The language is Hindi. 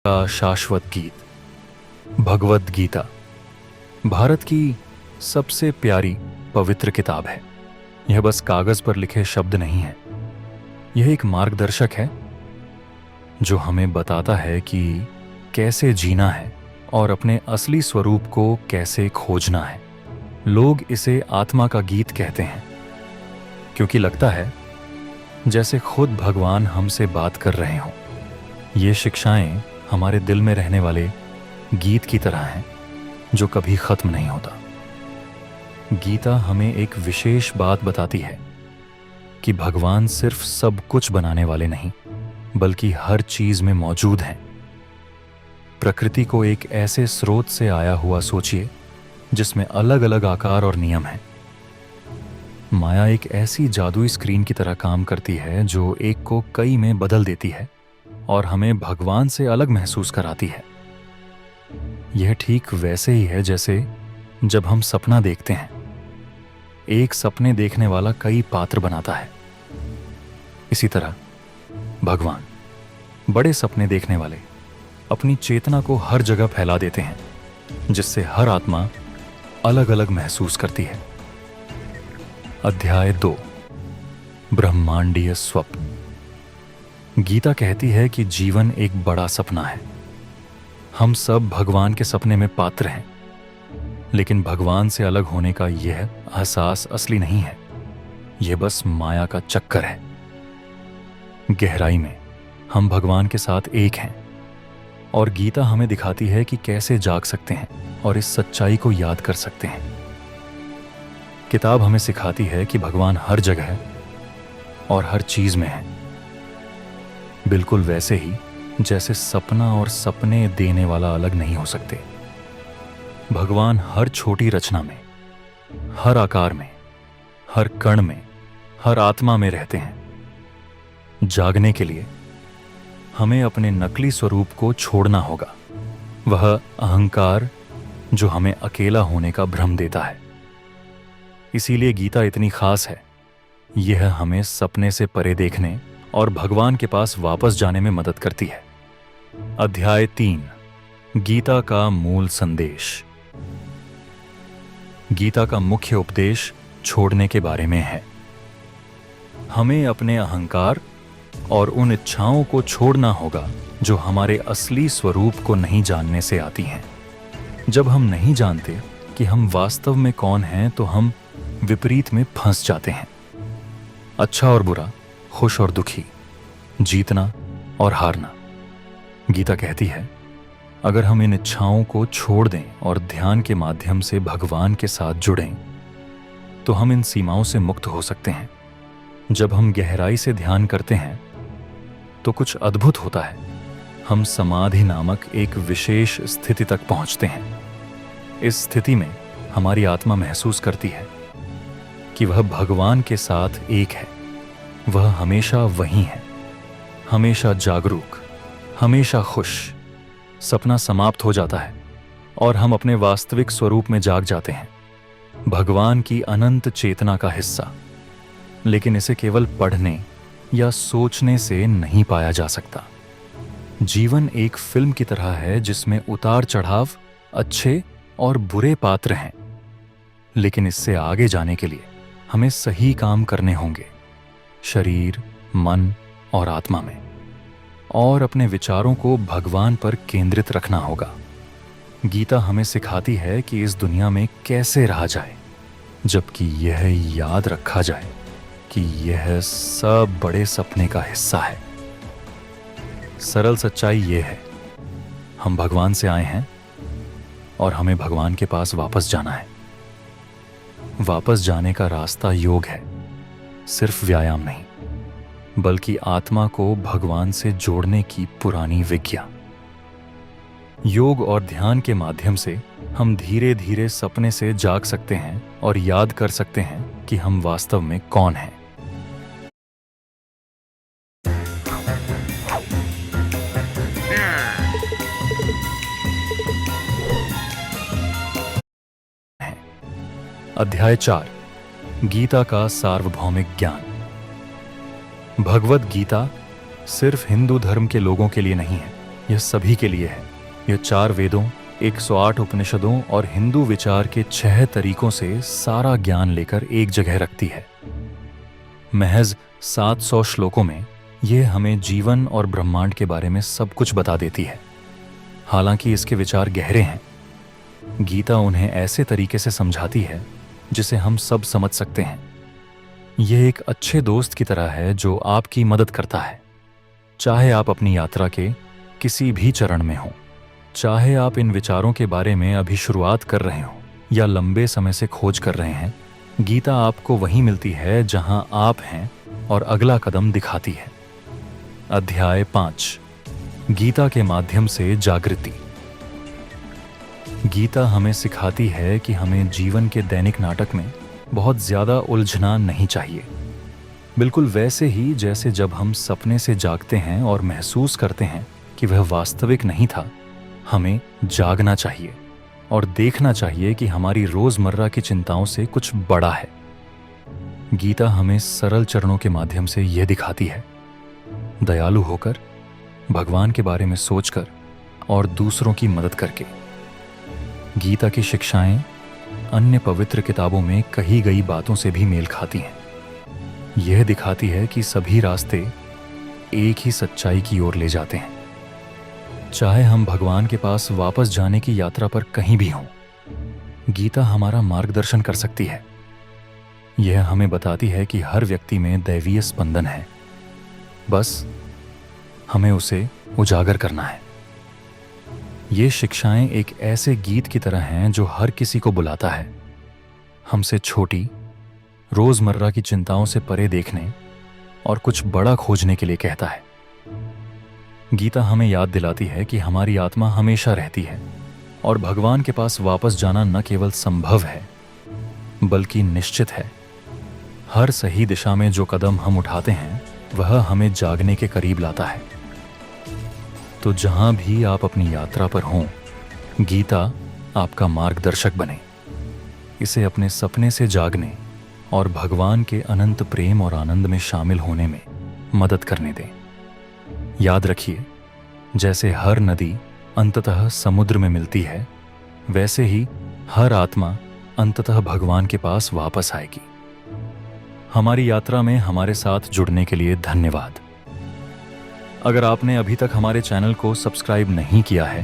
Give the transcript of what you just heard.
का शाश्वत गीत भगवद गीता भारत की सबसे प्यारी पवित्र किताब है। यह बस कागज पर लिखे शब्द नहीं है, यह एक मार्गदर्शक है जो हमें बताता है कि कैसे जीना है और अपने असली स्वरूप को कैसे खोजना है। लोग इसे आत्मा का गीत कहते हैं क्योंकि लगता है जैसे खुद भगवान हमसे बात कर रहे हों। ये शिक्षाएं हमारे दिल में रहने वाले गीत की तरह हैं जो कभी खत्म नहीं होता। गीता हमें एक विशेष बात बताती है कि भगवान सिर्फ सब कुछ बनाने वाले नहीं बल्कि हर चीज में मौजूद हैं। प्रकृति को एक ऐसे स्रोत से आया हुआ सोचिए जिसमें अलग अलग आकार और नियम हैं। माया एक ऐसी जादुई स्क्रीन की तरह काम करती है जो एक को कई में बदल देती है और हमें भगवान से अलग महसूस कराती है। यह ठीक वैसे ही है जैसे जब हम सपना देखते हैं। एक सपने देखने वाला कई पात्र बनाता है। इसी तरह भगवान बड़े सपने देखने वाले अपनी चेतना को हर जगह फैला देते हैं जिससे हर आत्मा अलग अलग महसूस करती है। अध्याय 2 ब्रह्मांडीय स्वप्न। गीता कहती है कि जीवन एक बड़ा सपना है। हम सब भगवान के सपने में पात्र हैं, लेकिन भगवान से अलग होने का यह एहसास असली नहीं है। यह बस माया का चक्कर है। गहराई में हम भगवान के साथ एक हैं और गीता हमें दिखाती है कि कैसे जाग सकते हैं और इस सच्चाई को याद कर सकते हैं। किताब हमें सिखाती है कि भगवान हर जगह है और हर चीज में है, बिल्कुल वैसे ही जैसे सपना और सपने देने वाला अलग नहीं हो सकते। भगवान हर छोटी रचना में, हर आकार में, हर कण में, हर आत्मा में रहते हैं। जागने के लिए हमें अपने नकली स्वरूप को छोड़ना होगा, वह अहंकार जो हमें अकेला होने का भ्रम देता है। इसीलिए गीता इतनी खास है। यह हमें सपने से परे देखने और भगवान के पास वापस जाने में मदद करती है। अध्याय 3 गीता का मूल संदेश। गीता का मुख्य उपदेश छोड़ने के बारे में है। हमें अपने अहंकार और उन इच्छाओं को छोड़ना होगा जो हमारे असली स्वरूप को नहीं जानने से आती हैं। जब हम नहीं जानते कि हम वास्तव में कौन हैं तो हम विपरीत में फंस जाते हैं। अच्छा और बुरा, खुश और दुखी, जीतना और हारना। गीता कहती है अगर हम इन इच्छाओं को छोड़ दें और ध्यान के माध्यम से भगवान के साथ जुड़ें तो हम इन सीमाओं से मुक्त हो सकते हैं। जब हम गहराई से ध्यान करते हैं तो कुछ अद्भुत होता है। हम समाधि नामक एक विशेष स्थिति तक पहुंचते हैं। इस स्थिति में हमारी आत्मा महसूस करती है कि वह भगवान के साथ एक है। वह हमेशा वहीं है, हमेशा जागरूक, हमेशा खुश। सपना समाप्त हो जाता है और हम अपने वास्तविक स्वरूप में जाग जाते हैं, भगवान की अनंत चेतना का हिस्सा। लेकिन इसे केवल पढ़ने या सोचने से नहीं पाया जा सकता। जीवन एक फिल्म की तरह है जिसमें उतार चढ़ाव, अच्छे और बुरे पात्र हैं। लेकिन इससे आगे जाने के लिए हमें सही काम करने होंगे, शरीर, मन और आत्मा में, और अपने विचारों को भगवान पर केंद्रित रखना होगा। गीता हमें सिखाती है कि इस दुनिया में कैसे रहा जाए, जबकि यह याद रखा जाए कि यह सब बड़े सपने का हिस्सा है। सरल सच्चाई यह है, हम भगवान से आए हैं और हमें भगवान के पास वापस जाना है। वापस जाने का रास्ता योग है, सिर्फ व्यायाम नहीं, बल्कि आत्मा को भगवान से जोड़ने की पुरानी विज्ञा। योग और ध्यान के माध्यम से हम धीरे धीरे सपने से जाग सकते हैं और याद कर सकते हैं कि हम वास्तव में कौन हैं। अध्याय 4 गीता का सार्वभौमिक ज्ञान। भगवद गीता सिर्फ हिंदू धर्म के लोगों के लिए नहीं है, यह सभी के लिए है। यह 4 वेदों, 108 उपनिषदों और हिंदू विचार के 6 तरीकों से सारा ज्ञान लेकर एक जगह रखती है। महज 700 श्लोकों में यह हमें जीवन और ब्रह्मांड के बारे में सब कुछ बता देती है। हालांकि इसके विचार गहरे हैं, गीता उन्हें ऐसे तरीके से समझाती है जिसे हम सब समझ सकते हैं। यह एक अच्छे दोस्त की तरह है जो आपकी मदद करता है, चाहे आप अपनी यात्रा के किसी भी चरण में हों, चाहे आप इन विचारों के बारे में अभी शुरुआत कर रहे हों या लंबे समय से खोज कर रहे हैं। गीता आपको वहीं मिलती है जहां आप हैं और अगला कदम दिखाती है। अध्याय 5, गीता के माध्यम से जागृति। गीता हमें सिखाती है कि हमें जीवन के दैनिक नाटक में बहुत ज्यादा उलझना नहीं चाहिए। बिल्कुल वैसे ही जैसे जब हम सपने से जागते हैं और महसूस करते हैं कि वह वास्तविक नहीं था, हमें जागना चाहिए और देखना चाहिए कि हमारी रोजमर्रा की चिंताओं से कुछ बड़ा है। गीता हमें सरल चरणों के माध्यम से यह दिखाती है, दयालु होकर, भगवान के बारे में सोचकर और दूसरों की मदद करके। गीता की शिक्षाएं अन्य पवित्र किताबों में कही गई बातों से भी मेल खाती हैं। यह दिखाती है कि सभी रास्ते एक ही सच्चाई की ओर ले जाते हैं। चाहे हम भगवान के पास वापस जाने की यात्रा पर कहीं भी हों, गीता हमारा मार्गदर्शन कर सकती है। यह हमें बताती है कि हर व्यक्ति में दैवीय स्पंदन है, बस हमें उसे उजागर करना है। ये शिक्षाएं एक ऐसे गीत की तरह हैं जो हर किसी को बुलाता है, हमसे छोटी रोजमर्रा की चिंताओं से परे देखने और कुछ बड़ा खोजने के लिए कहता है। गीता हमें याद दिलाती है कि हमारी आत्मा हमेशा रहती है और भगवान के पास वापस जाना न केवल संभव है बल्कि निश्चित है। हर सही दिशा में जो कदम हम उठाते हैं वह हमें जागने के करीब लाता है। तो जहां भी आप अपनी यात्रा पर हों, गीता आपका मार्गदर्शक बने। इसे अपने सपने से जागने और भगवान के अनंत प्रेम और आनंद में शामिल होने में मदद करने दें। याद रखिए, जैसे हर नदी अंततः समुद्र में मिलती है, वैसे ही हर आत्मा अंततः भगवान के पास वापस आएगी। हमारी यात्रा में हमारे साथ जुड़ने के लिए धन्यवाद। अगर आपने अभी तक हमारे चैनल को सब्सक्राइब नहीं किया है